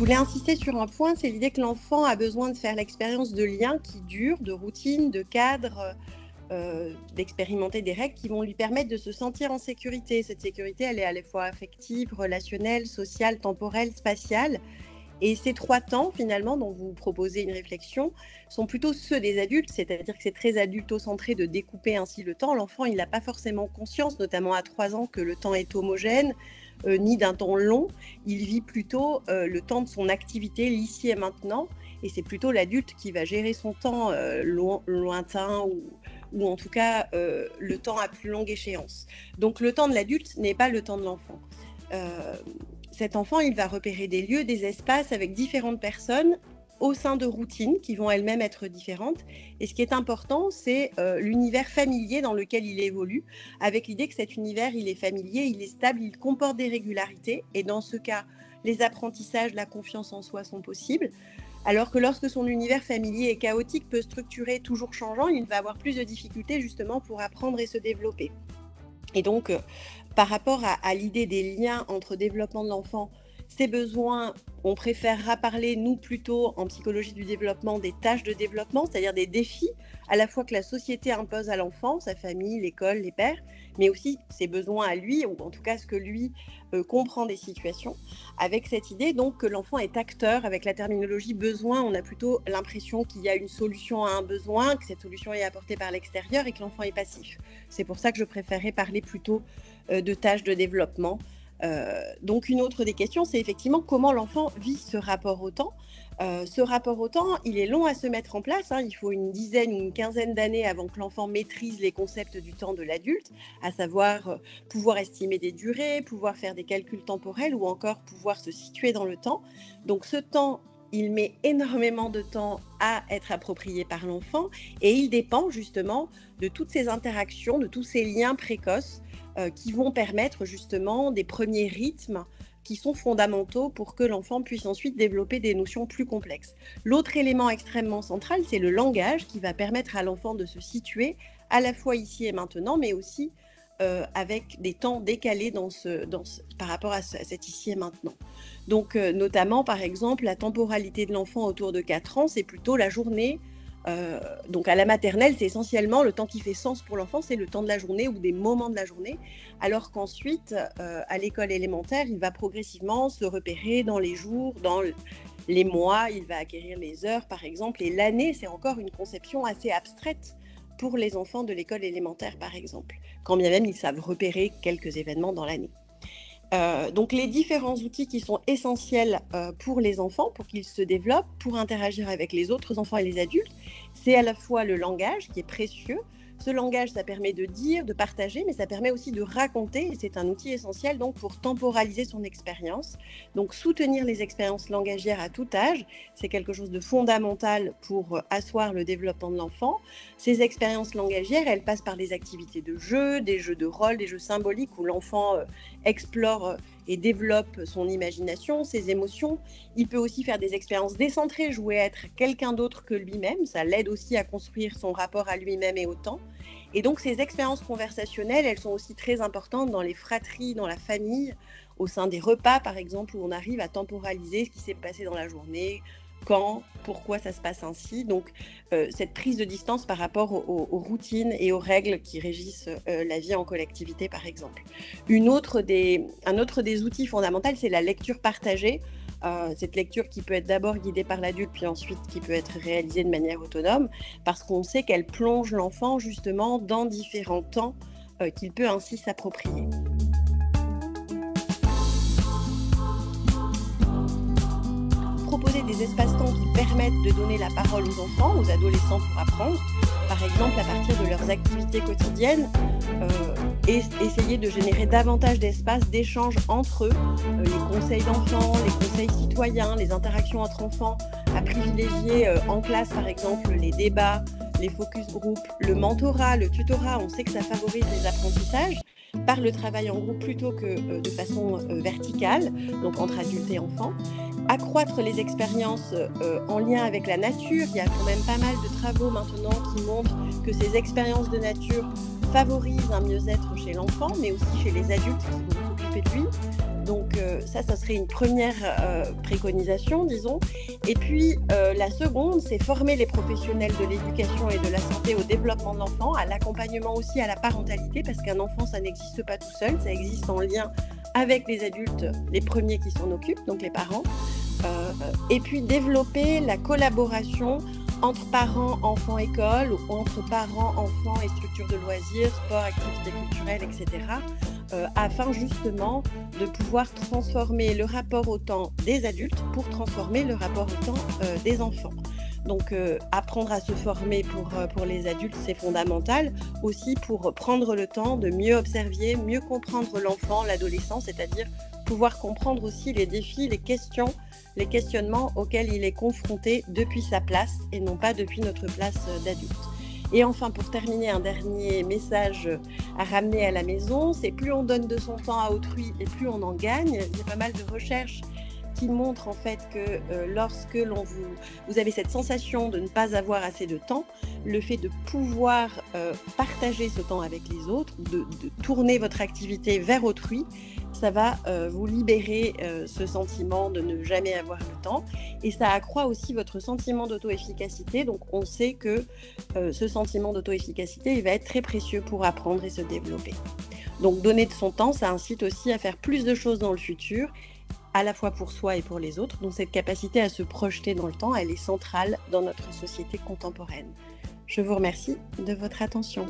voulais insister sur un point, c'est l'idée que l'enfant a besoin de faire l'expérience de liens qui durent, de routines, de cadres, d'expérimenter des règles qui vont lui permettre de se sentir en sécurité. Cette sécurité, elle est à la fois affective, relationnelle, sociale, temporelle, spatiale. Et ces 3 temps, finalement, dont vous proposez une réflexion, sont plutôt ceux des adultes, c'est-à-dire que c'est très adulto-centré de découper ainsi le temps. L'enfant, il n'a pas forcément conscience, notamment à 3 ans, que le temps est homogène, ni d'un temps long. Il vit plutôt le temps de son activité, l'ici et maintenant, et c'est plutôt l'adulte qui va gérer son temps lointain ou en tout cas le temps à plus longue échéance. Donc le temps de l'adulte n'est pas le temps de l'enfant. Cet enfant, il va repérer des lieux, des espaces avec différentes personnes au sein de routines qui vont elles-mêmes être différentes. Et ce qui est important, c'est l'univers familier dans lequel il évolue, avec l'idée que cet univers, il est familier, il est stable, il comporte des régularités. Et dans ce cas, les apprentissages, la confiance en soi sont possibles. Alors que lorsque son univers familier est chaotique, peu structuré, toujours changeant, il va avoir plus de difficultés justement pour apprendre et se développer. Et donc, par rapport à l'idée des liens entre développement de l'enfant, ses besoins, on préférera parler, nous, plutôt en psychologie du développement, des tâches de développement, c'est-à-dire des défis à la fois que la société impose à l'enfant, sa famille, l'école, les pairs, mais aussi ses besoins à lui, ou en tout cas ce que lui comprend des situations, avec cette idée donc que l'enfant est acteur. Avec la terminologie besoin, on a plutôt l'impression qu'il y a une solution à un besoin, que cette solution est apportée par l'extérieur et que l'enfant est passif. C'est pour ça que je préférais parler plutôt de tâches de développement. Donc une autre des questions, c'est effectivement comment l'enfant vit ce rapport au temps. Ce rapport au temps, il est long à se mettre en place, hein. Il faut une dizaine ou une quinzaine d'années avant que l'enfant maîtrise les concepts du temps de l'adulte, à savoir pouvoir estimer des durées, pouvoir faire des calculs temporels ou encore pouvoir se situer dans le temps. Donc ce temps, il met énormément de temps à être approprié par l'enfant et il dépend justement de toutes ces interactions, de tous ces liens précoces qui vont permettre justement des premiers rythmes qui sont fondamentaux pour que l'enfant puisse ensuite développer des notions plus complexes. L'autre élément extrêmement central, c'est le langage qui va permettre à l'enfant de se situer à la fois ici et maintenant, mais aussi avec des temps décalés par rapport à cet ici et maintenant. Donc notamment, par exemple, la temporalité de l'enfant autour de 4 ans, c'est plutôt la journée. Donc à la maternelle, c'est essentiellement le temps qui fait sens pour l'enfant, c'est le temps de la journée ou des moments de la journée, alors qu'ensuite, à l'école élémentaire, il va progressivement se repérer dans les jours, dans les mois, il va acquérir les heures par exemple, et l'année, c'est encore une conception assez abstraite pour les enfants de l'école élémentaire par exemple, quand bien même ils savent repérer quelques événements dans l'année. Donc les différents outils qui sont essentiels pour les enfants, pour qu'ils se développent, pour interagir avec les autres enfants et les adultes, c'est à la fois le langage qui est précieux. Ce langage, ça permet de dire, de partager, mais ça permet aussi de raconter, et c'est un outil essentiel donc pour temporaliser son expérience. Donc soutenir les expériences langagières à tout âge, c'est quelque chose de fondamental pour asseoir le développement de l'enfant. Ces expériences langagières, elles passent par des activités de jeu, des jeux de rôle, des jeux symboliques où l'enfant explore et développe son imagination, ses émotions. Il peut aussi faire des expériences décentrées, jouer à être quelqu'un d'autre que lui-même. Ça l'aide aussi à construire son rapport à lui-même et au temps. Et donc ces expériences conversationnelles, elles sont aussi très importantes dans les fratries, dans la famille, au sein des repas par exemple, où on arrive à temporaliser ce qui s'est passé dans la journée, quand, pourquoi ça se passe ainsi. Donc cette prise de distance par rapport aux routines et aux règles qui régissent la vie en collectivité par exemple. Un autre des outils fondamentaux, c'est la lecture partagée. Cette lecture qui peut être d'abord guidée par l'adulte, puis ensuite qui peut être réalisée de manière autonome, parce qu'on sait qu'elle plonge l'enfant justement dans différents temps qu'il peut ainsi s'approprier. Proposer des espaces-temps qui permettent de donner la parole aux enfants, aux adolescents pour apprendre, par exemple à partir de leurs activités quotidiennes, et essayer de générer davantage d'espaces d'échange entre eux, les conseils d'enfants, les conseils citoyens, les interactions entre enfants, à privilégier en classe par exemple les débats, les focus group, le mentorat, le tutorat. On sait que ça favorise les apprentissages par le travail en groupe plutôt que de façon verticale, donc entre adultes et enfants. Accroître les expériences en lien avec la nature. Il y a quand même pas mal de travaux maintenant qui montrent que ces expériences de nature favorisent un mieux-être chez l'enfant, mais aussi chez les adultes qui vont s'occuper de lui. Donc ça serait une première préconisation, disons. Et puis la seconde, c'est former les professionnels de l'éducation et de la santé au développement de l'enfant, à l'accompagnement aussi à la parentalité, parce qu'un enfant, ça n'existe pas tout seul, ça existe en lien avec les adultes, les premiers qui s'en occupent, donc les parents. Et puis développer la collaboration entre parents, enfants, école, ou entre parents, enfants et structures de loisirs, sport, activités culturelles, etc., afin justement de pouvoir transformer le rapport au temps des adultes pour transformer le rapport au temps des enfants. Donc apprendre à se former pour les adultes, c'est fondamental, aussi pour prendre le temps de mieux observer, mieux comprendre l'enfant, l'adolescent, c'est-à-dire pouvoir comprendre aussi les défis, les questions, les questionnements auxquels il est confronté depuis sa place et non pas depuis notre place d'adulte. Et enfin, pour terminer, un dernier message à ramener à la maison, c'est plus on donne de son temps à autrui et plus on en gagne. Il y a pas mal de recherches qui montrent en fait que lorsque vous avez cette sensation de ne pas avoir assez de temps, le fait de pouvoir partager ce temps avec les autres, de tourner votre activité vers autrui, ça va vous libérer ce sentiment de ne jamais avoir le temps, et ça accroît aussi votre sentiment d'auto-efficacité. Donc on sait que ce sentiment d'auto-efficacité, il va être très précieux pour apprendre et se développer. Donc donner de son temps, ça incite aussi à faire plus de choses dans le futur, à la fois pour soi et pour les autres. Donc cette capacité à se projeter dans le temps, elle est centrale dans notre société contemporaine. Je vous remercie de votre attention.